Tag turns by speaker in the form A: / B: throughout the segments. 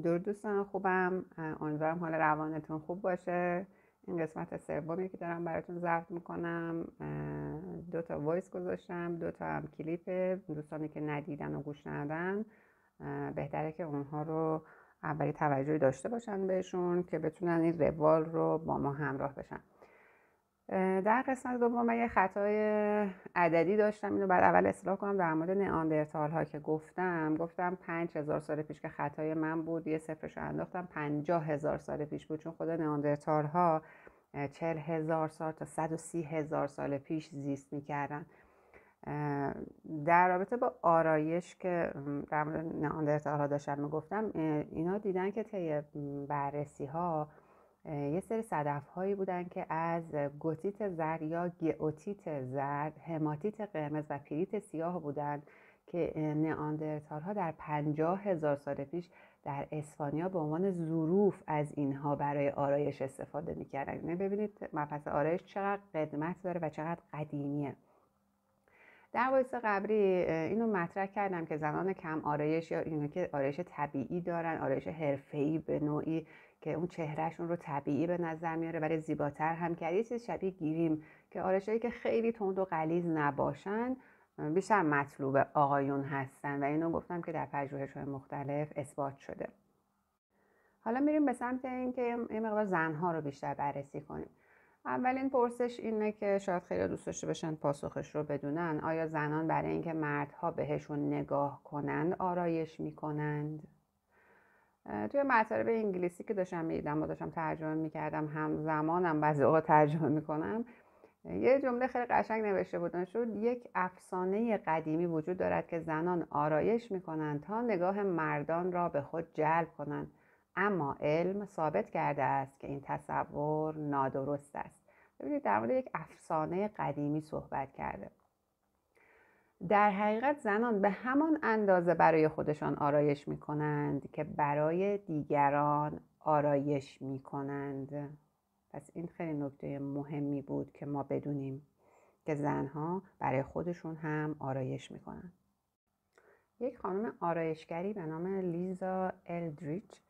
A: درود دوستان خوبم. امیدوارم حال روانتون خوب باشه. این قسمت سومی که دارم براتون ضبط میکنم. 2 وایس گذاشتم، 2 هم کلیپ. دوستانی که ندیدن و گوش ندن بهتره که اونها رو اولی توجهی داشته باشن بهشون که بتونن این روال رو با ما همراه بشن. در قسمت دوم من یه خطای عددی داشتم، اینو بعد اول اصلاح کنم. در مورد نئاندرتال ها که گفتم 5000 سال پیش که خطای من بود، یه صفرش رو انداختم. 50000 سال پیش بود، چون خود نئاندرتال ها 40000 سال تا 130000 سال پیش زیست میکردن. در رابطه با آرایش که در مورد نئاندرتال ها داشتم میگفتم، اینا دیدن که طی بررسی ها یه سری صدف هایی بودن که از گوتیت زرد یا گئوتیت زرد، هماتیت قرمز و پیریت سیاه بودن که نئاندرتال ها در 50000 سال پیش در اسپانیا به عنوان ظروف از اینها برای آرایش استفاده میکردن. یعنی ببینید مبحث آرایش چقدر قدمت داره و چقدر قدیمیه. در وایس قبلی اینو مطرح کردم که زنان کم آرایش یا اینو که آرایش طبیعی دارن، آرایش حرفه‌ای به نوعی که اون چهرهشون رو طبیعی به نظر میاره ولی زیباتر هم کرد. یه چیز شبیه گیریم که آرایشایی که خیلی تند و غلیظ نباشن بیشتر مطلوب آقایون هستن و اینو گفتم که در پژوهش‌های مختلف اثبات شده. حالا میریم به سمت اینکه یه مقدار زنها رو بیشتر بررسی کنیم. اولین پرسش اینه که شاید خیلی دوست داشته باشن پاسخش رو بدونن: آیا زنان برای اینکه مردها بهشون نگاه کنند آرایش میکنند؟ توی مطالب انگلیسی که داشتم میدیدم و داشتم ترجمه میکردم، همزمانم بعضی اوقات ترجمه میکنم، یه جمله خیلی قشنگ نوشته بودن: شد یک افسانه قدیمی وجود دارد که زنان آرایش میکنند تا نگاه مردان را به خود جلب کنند، اما علم ثابت کرده است که این تصور نادرست است. ببینید در مورد یک افسانه قدیمی صحبت کرده. در حقیقت زنان به همان اندازه برای خودشان آرایش میکنند که برای دیگران آرایش میکنند. پس این خیلی نکته مهمی بود که ما بدونیم که زنها برای خودشون هم آرایش میکنن. یک خانم آرایشگری به نام لیزا الدریچ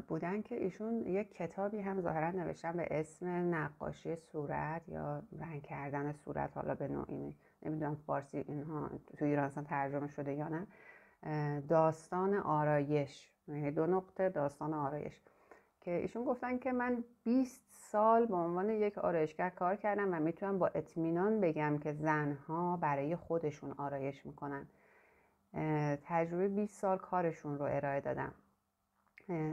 A: بودن که ایشون یک کتابی هم ظاهرا نوشتن به اسم نقاشی صورت یا رنگ کردن صورت، حالا به نوعی نمیدونم فارسی اینها تو ایران اصلا ترجمه شده یا نه. داستان آرایش، یعنی 2 داستان آرایش، که ایشون گفتن که من 20 سال به عنوان یک آرایشگر کار کردم و میتونم با اطمینان بگم که زنها برای خودشون آرایش میکنن. تجربه 20 سال کارشون رو ارائه دادم.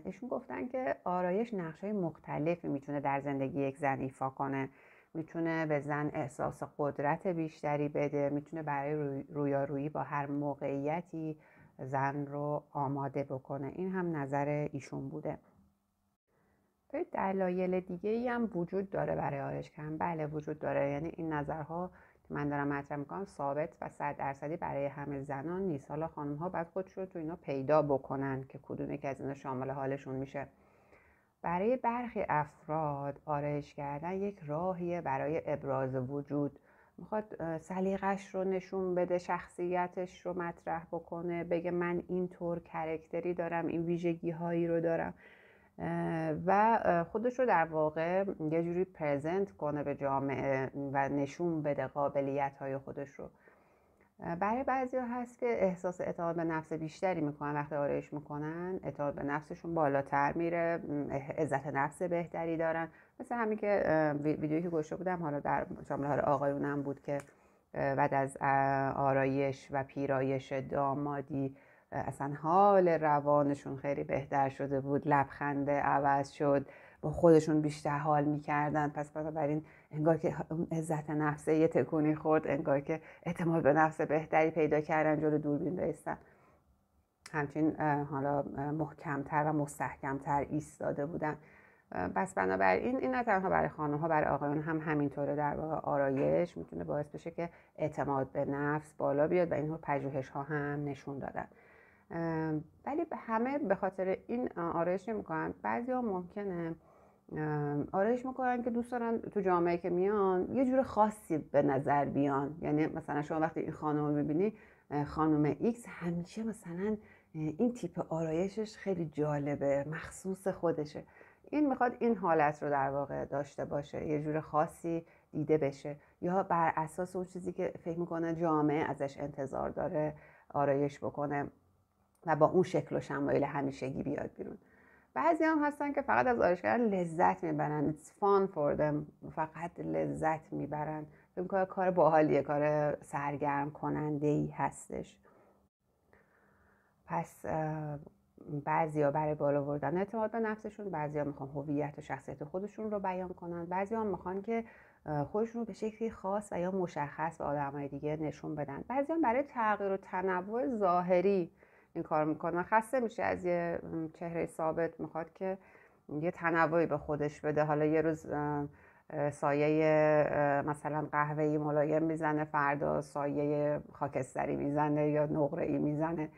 A: ایشون گفتن که آرایش نقش‌های مختلفی میتونه در زندگی یک زن ایفا کنه. میتونه به زن احساس قدرت بیشتری بده، میتونه برای رویارویی با هر موقعیتی زن رو آماده بکنه. این هم نظر ایشون بوده. دلایل دیگه ای هم وجود داره برای آرایش کردن. بله وجود داره، یعنی این نظرها که من دارم مطرح میکنم ثابت و 100% برای همه زنان نیست. حالا خانم ها باید خودشون رو تو اینا پیدا بکنن که کدومی که از اینا شامل حالشون میشه. برای برخی افراد آرایش کردن یک راهیه برای ابراز وجود. میخواد سلیقش رو نشون بده، شخصیتش رو مطرح بکنه، بگه من اینطور کرکتری دارم، این ویژگی هایی رو دارم و خودش رو در واقع یه جوری پرزنت کنه به جامعه و نشون بده قابلیت های خودش رو. برای بعضی ها هست که احساس اعتماد به نفس بیشتری میکنن وقتی آرایش میکنن، اعتماد به نفسشون بالاتر میره، عزت نفس بهتری دارن. مثل همین که ویدیویی که گوشته بودم، حالا در شامل حال آقایونم بود، که بعد از آرایش و پیرایش دامادی اصلا حال روانشون خیلی بهتر شده بود، لبخنده عوض شد، با خودشون بیشتر حال میکردن. پس بنابراین انگار که عزت نفسه یه تکونی خورد، انگار که اعتماد به نفس بهتری پیدا کردن، جلو دوربین بایستن، همچنین حالا محکمتر و مستحکمتر ایستاده بودن. پس بنابراین این نه تنها برای خانم ها، برای آقایان هم همینطوره. در واقع آرایش میتونه باعث بشه که اعتماد به نفس بالا بیاد و اینو پژوهش ها هم نشون دادن. ولی همه به خاطر این آرایش نمیکنن. بعضیا ممکنه آرایش میکنن که دوست دارن تو جامعه که میان یه جور خاصی به نظر بیان. یعنی مثلا شما وقتی این خانم رو میبینی خانم ایکس همیشه مثلا این تیپ آرایشش خیلی جالبه، مخصوص خودشه. این میخواد این حالت رو در واقع داشته باشه، یه جور خاصی دیده بشه، یا بر اساس اون چیزی که فکر میکنه جامعه ازش انتظار داره آرایش بکنه و با اون شکل و شمایل همیشگی بیاد بیرون. بعضی هم هستن که فقط از آرایش کردن لذت میبرن. It's fun for them. فقط لذت میبرن. فکر کنم کار باحالیه، کار سرگرم کننده ای هستش. پس بعضیا برای بالا بردن اعتماد به نفسشون، بعضیا میخوان هویت و شخصیت خودشون رو بیان کنن، بعضیا هم میخوان که خودشون رو به شکلی خاص و یا مشخص به آدمای دیگه نشون بدن. بعضیا هم برای تغییر و تنوع ظاهری این کار میکنن. خسته میشه از یه چهره ثابت، میخواد که یه تنوعی به خودش بده. حالا یه روز سایه مثلا قهوه‌ای ملایم میزنه، فردا سایه خاکستری میزنه یا نقره‌ای میزنه.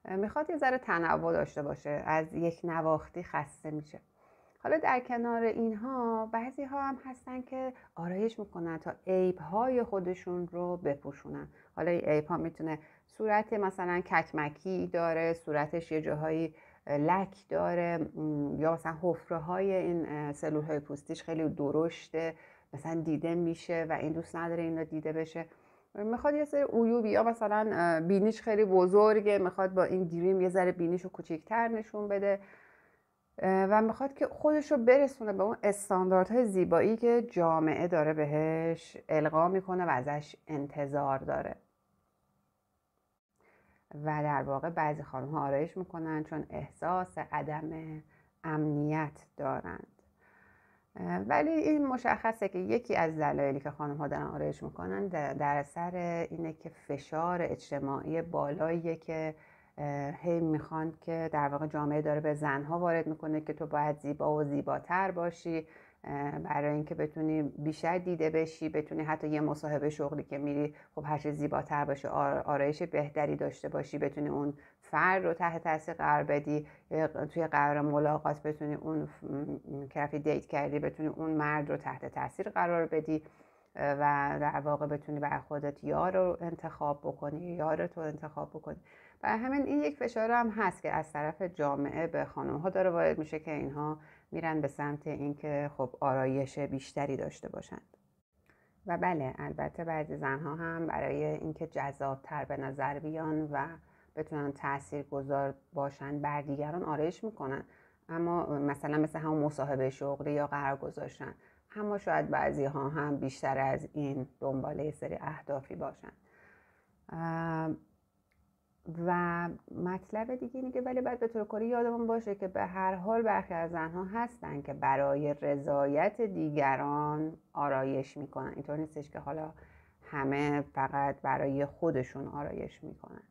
A: میخواد یه ذره تنوع داشته باشه، از یک نواختی خسته میشه. حالا در کنار اینها بعضی ها هم هستن که آرایش میکنن تا عیب‌های خودشون رو بپوشونن. حالا این عیب ها میتونه صورت مثلا ککمکی داره، صورتش یه جاهایی لک داره، یا مثلا حفره های این سلول های پوستیش خیلی درشته، مثلا دیده میشه و این دوست نداره این رو دیده بشه. میخواد یه سری عیوبی، یا مثلا بینیش خیلی بزرگه، میخواد با این گریم یه ذره بینیشو کوچیک‌تر نشون بده و میخواد که خودش رو برسونه به اون استانداردهای زیبایی که جامعه داره بهش القا میکنه و ازش انتظار داره. و در واقع بعضی خانم ها آرایش میکنن چون احساس عدم امنیت دارند. ولی این مشخصه که یکی از دلایلی که خانم ها دارن آرایش میکنن در اثر اینه که فشار اجتماعی بالاییه که هی میخوان که در واقع جامعه داره به زنها وارد میکنه که تو باید زیبا و زیباتر باشی برای اینکه بتونی بیشتر دیده بشی، بتونی حتی یه مصاحبه شغلی که میری خب هرچی زیباتر باشی، آرایش بهتری داشته باشی، بتونی اون فرد رو تحت تاثیر قرار بدی، توی قرار ملاقات بتونی اون که رفتی دیت کردی بتونی اون مرد رو تحت تاثیر قرار بدی و در واقع بتونی بر خودت یار رو انتخاب بکنی، یارت رو انتخاب بکنی. برای همین این یک فشار هم هست که از طرف جامعه به خانم ها داره وارد میشه که اینها میرن به سمت اینکه خب آرایش بیشتری داشته باشند. و بله، البته بعضی زنها هم برای اینکه جذابتر به نظر بیان و بتونن تاثیرگذار باشن بر دیگران آرایش میکنن، اما مثلا مثل همون مصاحبه شغلی یا قرار گذاشتن. اما شاید بعضی ها هم بیشتر از این دنبال یه سری اهدافی باشن. و مطلب دیگه اینه که ولی باید به طور کلی یادمون باشه که به هر حال برخی از زنها هستن که برای رضایت دیگران آرایش میکنن. اینطور نیستش که حالا همه فقط برای خودشون آرایش میکنن.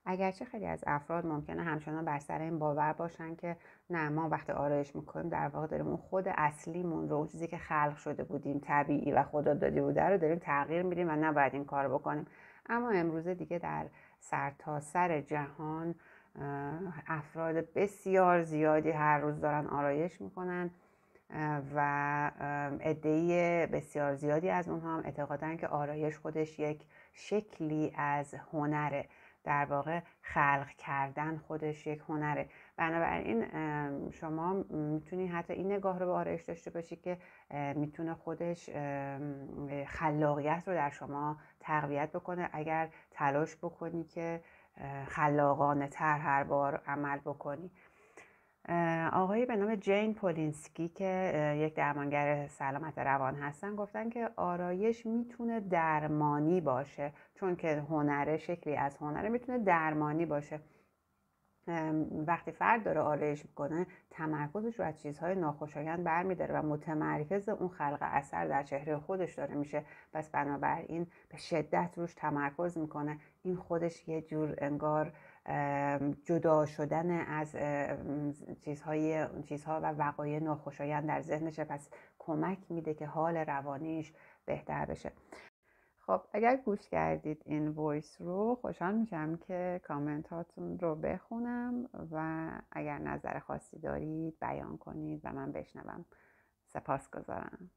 A: اگرچه خیلی از افراد ممکنه همچنان بر سر این باور باشن که نه، ما وقتی آرایش میکنیم در واقع داریم اون خود اصلیمون رو، اون چیزی که خلق شده بودیم، طبیعی و خدا داده بوده رو داریم تغییر میدیم و نباید این کار بکنیم. اما امروزه دیگه در سرتاسر جهان افراد بسیار زیادی هر روز دارن آرایش میکنن و عده‌ای بسیار زیادی از اونها هم اعتقادن که آرایش خودش یک شکلی از هنره. در واقع خلق کردن خودش یک هنره. بنابراین شما میتونی حتی این نگاه رو به آرایش داشته باشی که میتونه خودش خلاقیت رو در شما تقویت بکنه اگر تلاش بکنی که خلاقانه تر هر بار عمل بکنی. آقایی به نام جین پولینسکی که یک درمانگر سلامت روان هستن گفتن که آرایش میتونه درمانی باشه، چون که هنره، شکلی از هنره، میتونه درمانی باشه. وقتی فرد داره آرایش میکنه تمرکزش رو از چیزهای ناخوشایند برمیداره و متمرکز اون خلق اثر در چهره خودش داره میشه. پس بنابراین به شدت روش تمرکز میکنه. این خودش یه جور انگار جدا شدن از چیزها و وقایع ناخوشایند در ذهنشه. پس کمک میده که حال روانیش بهتر بشه. خب اگر گوش کردید این وایس رو، خوشحال میشم که کامنت هاتون رو بخونم و اگر نظر خاصی دارید بیان کنید و من بشنوم. سپاسگزارم.